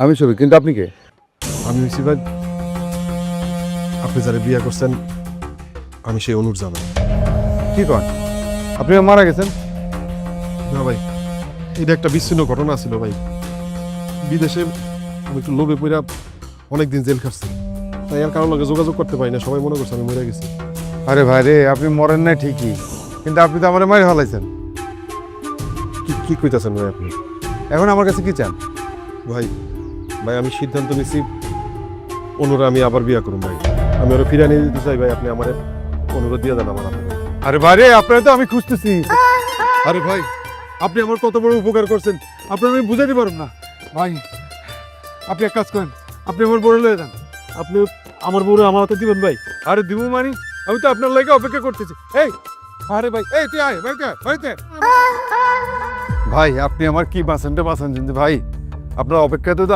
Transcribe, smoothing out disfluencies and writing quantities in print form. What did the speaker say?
আমি ছবি, কিন্তু আপনি কে? আমি হয়েছি ভাই, আপনি যারা বিয়ে করছেন আমি সেই অনুর জামাই। কি কন? আপনি মারা গেছেন? না ভাই, এটা একটা বিচ্ছিন্ন ঘটনা ছিল ভাই। বিদেশে আমি একটু লোভে পড়া অনেকদিন জেল খাটছি, তাই আর কারোর লগে যোগাযোগ করতে পারি না, সবাই মনে করছে আমি মরে গেছি। আরে ভাই রে, আপনি মরেন নাই ঠিকই, কিন্তু আপনি তো আমার মারি ফেলাইছেন। কি কি কইতাছেন ভাই আপনি? এখন আমার কাছে কি চান? ভাই ভাই আমি সিদ্ধান্ত নিছি, অনুরা আমি আবার বিয়ে করুন ভাই। আমি ওরা ফিরে নিয়ে দিতে চাই ভাই, আপনি আমার অনুরোধ দিয়ে দেন আমার হাতে। আরে ভাই রে, আপনার তো আমি খুঁজতেছি। আরে ভাই, আপনি আমার কত বড় উপকার করছেন, আপনার আমি বুঝাতে পারব না ভাই। আপনি এক কাজ করেন, আপনি আমার বড় লয়ে যান। আপনি আমার বউরে আমার হাতে দিবেন ভাই? আরে দিব মানি, আমি তো আপনার লাগে অপেক্ষা করতেছি। এই আরে ভাই, এই তুই আয় বাড়িতে। ভাই আপনি আমার কি বাঁচান ভাই, আপনার অপেক্ষাতে তো